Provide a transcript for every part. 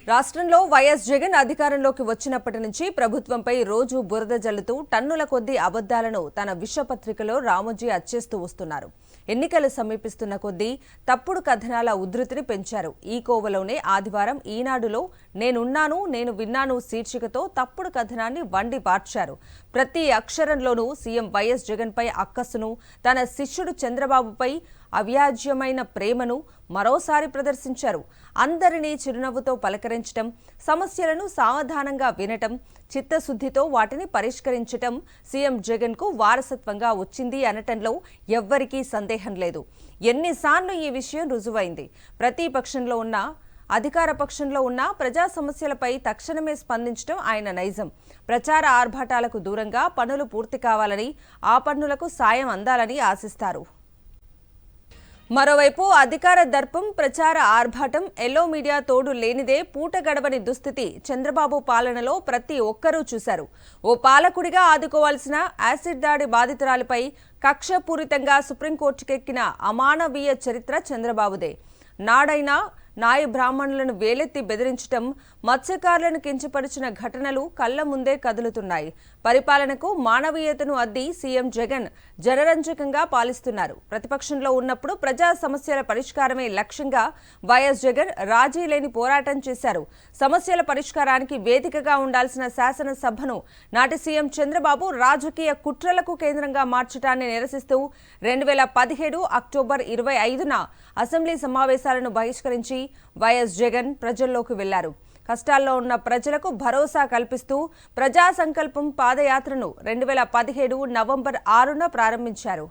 రాష్ట్రంలో వైఎస్ జగన్ అధికారంలోకి వచ్చినప్పటి నుంచి ప్రభుత్వంపై రోజు బురద జల్లుతూ టన్నుల కొద్దీ అబద్దాలను తన విషపత్రికలో రామోజీ అచ్చేస్తూ వస్తున్నారు. ఎన్నికలు సమీపిస్తున్న కొద్దీ తప్పుడు కథనాల ఉధృతిని పెంచారు. ఈ కోవలోనే ఆదివారం ఈనాడులో నేనున్నాను నేను విన్నాను శీర్షికతో తప్పుడు కథనాన్ని వండి పార్చారు. ప్రతి అక్షరంలోనూ సీఎం వైఎస్ జగన్పై అక్కసును, తన శిష్యుడు చంద్రబాబుపై అవ్యాజ్యమైన ప్రేమను మరోసారి ప్రదర్శించారు. అందరినీ చిరునవ్వుతో పలకరించటం, సమస్యలను సావధానంగా వినటం, చిత్తశుద్ధితో వాటిని పరిష్కరించటం సీఎం జగన్కు వారసత్వంగా వచ్చింది అనటంలో ఎవ్వరికీ సందేహం లేదు. ఎన్నిసార్లు ఈ విషయం రుజువైంది. ప్రతిపక్షంలో ఉన్న అధికార పక్షంలో ఉన్న ప్రజా సమస్యలపై తక్షణమే స్పందించడం ఆయన నైజం. ప్రచార ఆర్భాటాలకు దూరంగా పనులు పూర్తి కావాలని, ఆ పన్నులకు సాయం అందాలని ఆశిస్తారు. మరోవైపు అధికార దర్పం, ప్రచార ఆర్భాటం, ఎల్లో మీడియా తోడు లేనిదే పూట గడవని దుస్థితి చంద్రబాబు పాలనలో ప్రతి ఒక్కరూ చూశారు. ఓ పాలకుడిగా ఆదుకోవాల్సిన యాసిడ్ దాడి బాధితురాలిపై కక్షపూరితంగా సుప్రీంకోర్టుకెక్కిన అమానవీయ చరిత్ర చంద్రబాబుదే. నాడైనా నాయ బ్రాహ్మణులను వేలెత్తి బెదిరించటం, మత్స్యకారులను కించపరిచిన ఘటనలు కళ్ల ముందే కదులుతున్నాయి. పరిపాలనకు మానవీయతను అద్ది సీఎం జగన్ జనరంజకంగా పాలిస్తున్నారు. ప్రతిపక్షంలో ఉన్నప్పుడు ప్రజా సమస్యల పరిష్కారమే లక్ష్యంగా వైఎస్ జగన్ రాజీ లేని పోరాటం చేశారు. సమస్యల పరిష్కారానికి వేదికగా ఉండాల్సిన శాసనసభను నాటి సీఎం చంద్రబాబు రాజకీయ కుట్రలకు కేంద్రంగా మార్చడాన్ని నిరసిస్తూ 2017 అక్టోబర్ 25న అసెంబ్లీ సమావేశాలను బహిష్కరించి వైఎస్ జగన్ ప్రజల్లోకి వెళ్లారు. కష్టాల్లో ఉన్న ప్రజలకు భరోసా కల్పిస్తూ ప్రజా సంకల్పం పాదయాత్రను 2017 నవంబర్ 6న ప్రారంభించారు.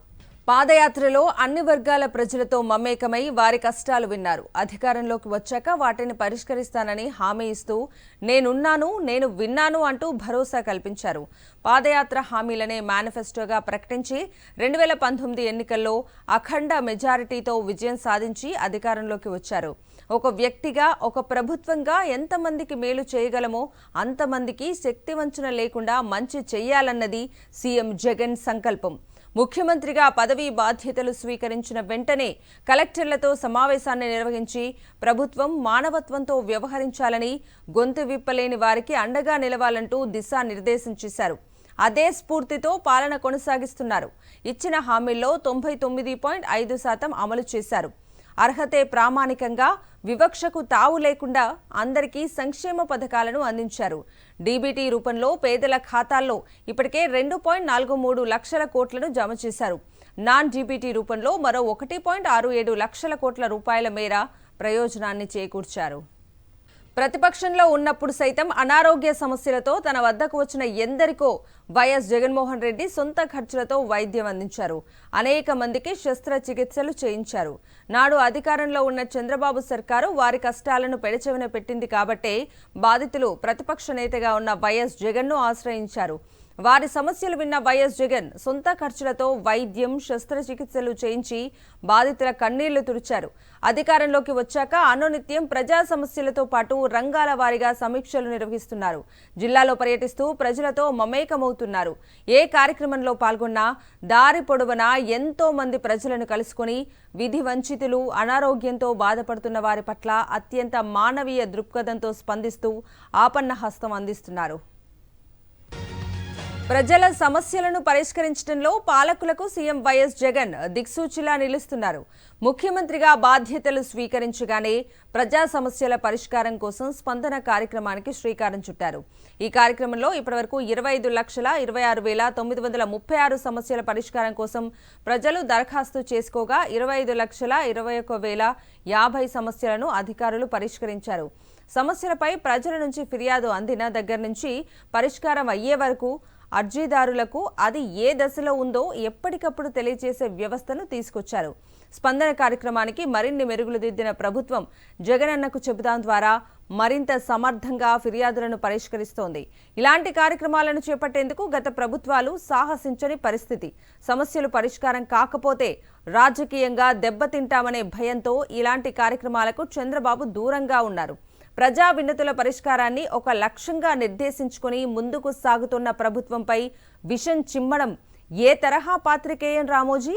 పాదయాత్రలో అన్ని వర్గాల ప్రజలతో మమేకమై వారి కష్టాలు విన్నారు. అధికారంలోకి వచ్చాక వాటిని పరిష్కరిస్తానని హామీ ఇస్తూ నేనున్నాను నేను విన్నాను అంటూ భరోసా కల్పించారు. పాదయాత్ర హామీలనే మేనిఫెస్టోగా ప్రకటించి 2019 ఎన్నికల్లో అఖండ మెజారిటీతో విజయం సాధించి అధికారంలోకి వచ్చారు. ఒక వ్యక్తిగా, ఒక ప్రభుత్వంగా ఎంతమందికి మేలు చేయగలమో అంతమందికి శక్తివంచన లేకుండా మంచి చెయ్యాలన్నది సీఎం జగన్ సంకల్పం. ముఖ్యమంత్రిగా పదవీ బాధ్యతలు స్వీకరించిన వెంటనే కలెక్టర్లతో సమావేశాన్ని నిర్వహించి ప్రభుత్వం మానవత్వంతో వ్యవహరించాలని, గొంతు విప్పలేని వారికి అండగా నిలవాలంటూ దిశానిర్దేశం చేశారు. అదే స్ఫూర్తితో పాలన కొనసాగిస్తున్నారు. ఇచ్చిన హామీల్లో 99.5% అమలు చేశారు. అర్హతే ప్రామాణికంగా, వివక్షకు తావు లేకుండా అందరికీ సంక్షేమ పథకాలను అందించారు. డీబీటీ రూపంలో పేదల ఖాతాల్లో ఇప్పటికే 2.43 లక్షల కోట్లను జమ చేశారు. నాన్ డీబీటీ రూపంలో మరో 1.67 లక్షల కోట్ల రూపాయల మేర ప్రయోజనాన్ని చేకూర్చారు. ప్రతిపక్షంలో ఉన్నప్పుడు సైతం అనారోగ్య సమస్యలతో తన వద్దకు వచ్చిన ఎందరికో వైఎస్ జగన్మోహన్ రెడ్డి సొంత ఖర్చులతో వైద్యం అందించారు. అనేక మందికి శస్త్రచికిత్సలు చేయించారు. నాడు అధికారంలో ఉన్న చంద్రబాబు సర్కారు వారి కష్టాలను పెడచెవిన పెట్టింది కాబట్టే బాధితులు ప్రతిపక్ష నేతగా ఉన్న వైఎస్ జగన్ను ఆశ్రయించారు. వారి సమస్యలు విన్న వైఎస్ జగన్ సొంత ఖర్చులతో వైద్యం, శస్త్రచికిత్సలు చేయించి బాధితుల కన్నీళ్లు తుడిచారు. అధికారంలోకి వచ్చాక అనునిత్యం ప్రజా సమస్యలతో పాటు రంగాల వారీగా సమీక్షలు నిర్వహిస్తున్నారు. జిల్లాలో పర్యటిస్తూ ప్రజలతో మమేకమవుతున్నారు. ఏ కార్యక్రమంలో పాల్గొన్నా దారి పొడవునా ఎంతో మంది ప్రజలను కలుసుకుని విధి వంచితులు, అనారోగ్యంతో బాధపడుతున్న వారి పట్ల అత్యంత మానవీయ దృక్పథంతో స్పందిస్తూ ఆపన్న హస్తం అందిస్తున్నారు. ప్రజల సమస్యలను పరిష్కరించడంలో పాలకులకు సీఎం వైఎస్ జగన్ దిక్సూచిలా నిలుస్తున్నారు. ముఖ్యమంత్రిగా బాధ్యతలు స్వీకరించగానే ప్రజా సమస్యల పరిష్కారం కోసం స్పందన కార్యక్రమానికి శ్రీకారం చుట్టారు. ఈ కార్యక్రమంలో ఇప్పటివరకు 25,26,936 సమస్యల పరిష్కారం కోసం ప్రజలు దరఖాస్తు చేసుకోగా 25,21,050 సమస్యలను అధికారులు పరిష్కరించారు. సమస్యలపై ప్రజల నుంచి ఫిర్యాదు అందిన దగ్గర నుంచి పరిష్కారం అయ్యే వరకు అర్జీదారులకు అది ఏ దశలో ఉందో ఎప్పటికప్పుడు తెలియజేసే వ్యవస్థను తీసుకొచ్చారు. స్పందన కార్యక్రమానికి మరిన్ని మెరుగులు దిద్దిన ప్రభుత్వం జగనన్నకు చెబుదాం ద్వారా మరింత సమర్థంగా ఫిర్యాదులను పరిష్కరిస్తోంది. ఇలాంటి కార్యక్రమాలను చేపట్టేందుకు గత ప్రభుత్వాలు సాహసించని పరిస్థితి. సమస్యలు పరిష్కారం కాకపోతే రాజకీయంగా దెబ్బతింటామనే భయంతో ఇలాంటి కార్యక్రమాలకు చంద్రబాబు దూరంగా ఉన్నారు. ప్రజా విన్నతుల పరిష్కారాన్ని ఒక లక్ష్యంగా నిర్దేశించుకుని ముందుకు సాగుతున్న ప్రభుత్వంపై విషం చిమ్మడం ఏ తరహా పాత్రికేయం రామోజీ?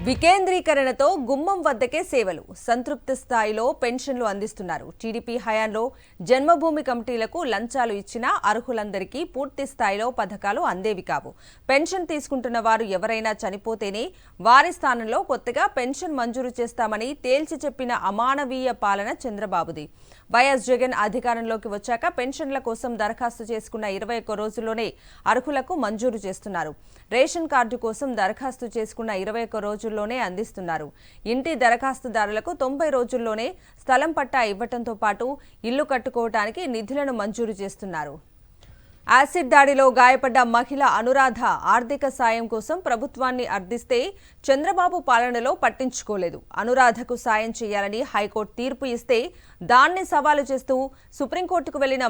వికేంద్రీకరణతో గుమ్మం వద్దకే సేవలు సంతృప్తి స్థాయిలో పెన్షన్లు అందిస్తున్నారు. టీడీపీ హయాంలో జన్మభూమి కమిటీలకు లంచాలు ఇచ్చినా అర్హులందరికీ పూర్తి స్థాయిలో పథకాలు అందేవి కావు. పెన్షన్ తీసుకుంటున్న వారు ఎవరైనా చనిపోతేనే వారి స్థానంలో కొత్తగా పెన్షన్ మంజూరు చేస్తామని తేల్చి చెప్పిన అమానవీయ పాలన చంద్రబాబుది. వైఎస్ జగన్ అధికారంలోకి వచ్చాక పెన్షన్ల కోసం దరఖాస్తు చేసుకున్న 21 రోజుల్లోనే అర్హులకు మంజూరు చేస్తున్నారు. రేషన్ కార్డు కోసం దరఖాస్తు చేసుకున్న 21 రోజుల్లోనే అందిస్తున్నారు. ఇంటి దరఖాస్తుదారులకు 90 రోజుల్లోనే స్థలం పట్టా ఇవ్వడంతో పాటు ఇల్లు కట్టుకోవడానికి నిధులను మంజూరు చేస్తున్నారు. యాసిడ్ దాడిలో గాయపడ్డ మహిళ అనురాధ ఆర్థిక సాయం కోసం ప్రభుత్వాన్ని అర్థిస్తే చంద్రబాబు పాలనలో పట్టించుకోలేదు. అనురాధకు సాయం చేయాలని హైకోర్టు తీర్పు ఇస్తే దాన్ని సవాలు చేస్తూ సుప్రీంకోర్టుకు వెళ్లిన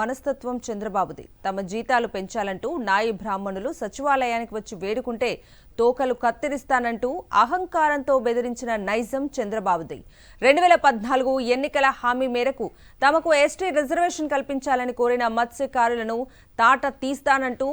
మనస్తత్వం చంద్రబాబుది. తమ జీతాలు పెంచాలంటూ నాయి బ్రాహ్మణులు సచివాలయానికి వచ్చి వేడుకుంటే తోకలు కత్తిరిస్తానంటూ అహంకారంతో బెదిరించిన నైజం చంద్రబాబుది. 2014 ఎన్నికల హామీ మేరకు తమకు ఎస్టీ రిజర్వేషన్ కల్పించాలని కోరిన మత్స్యకారులను తాట తీస్తానంటూ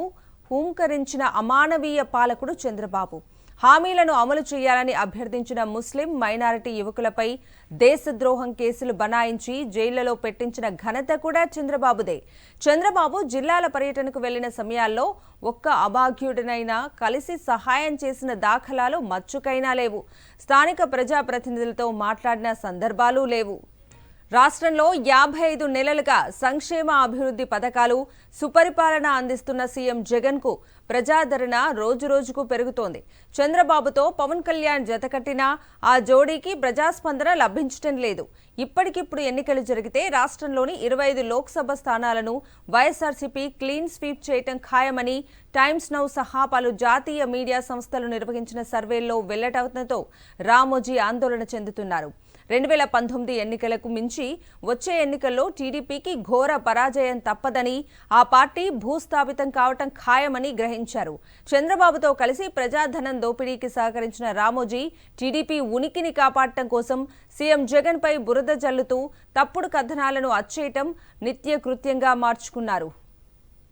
హూంకరించిన అమానవీయ పాలకుడు చంద్రబాబు. హామీలను అమలు చేయాలని అభ్యర్థించిన ముస్లిం మైనారిటీ యువకులపై దేశద్రోహం కేసులు బనాయించి జైళ్లలో పెట్టించిన ఘనత కూడా చంద్రబాబుదే. చంద్రబాబు జిల్లాల పర్యటనకు వెళ్లిన సమయాల్లో ఒక్క అభాగ్యుడినైనా కలిసి సహాయం చేసిన దాఖలాలు మచ్చుకైనా లేవు. స్థానిక ప్రజాప్రతినిధులతో మాట్లాడిన సందర్భాలు లేవు. రాష్ట్రంలో 55 నెలలుగా సంక్షేమ అభివృద్ధి పథకాలు సుపరిపాలన అందిస్తున్న సీఎం జగన్ కు ప్రజాదరణ రోజురోజుకు పెరుగుతోంది. చంద్రబాబుతో పవన్ కళ్యాణ్ జతకట్టినా ఆ జోడీకి ప్రజాస్పందన లభించడం లేదు. ఇప్పటికిప్పుడు ఎన్నికలు జరిగితే రాష్ట్రంలోని 25 లోక్సభ స్థానాలను వైఎస్ఆర్సీపీ క్లీన్ స్వీప్ చేయటం ఖాయమని టైమ్స్ నౌ సహా పలు జాతీయ మీడియా సంస్థలు నిర్వహించిన సర్వేల్లో వెల్లడవడంతో రామోజీ ఆందోళన చెందుతున్నారు. 2019 ఎన్నికలకు మించి వచ్చే ఎన్నికల్లో టీడీపీకి ఘోర పరాజయం తప్పదని, ఆ పార్టీ భూస్థాపితం కావటం ఖాయమని గ్రహించారు. చంద్రబాబుతో కలిసి ప్రజాధనం దోపిడీకి సహకరించిన రామోజీ టీడీపీ ఉనికిని కాపాడటం కోసం సీఎం జగన్ పై బురద జల్లుతూ తప్పుడు కథనాలను అచ్చేయటం నిత్యకృత్యంగా మార్చుకున్నారు.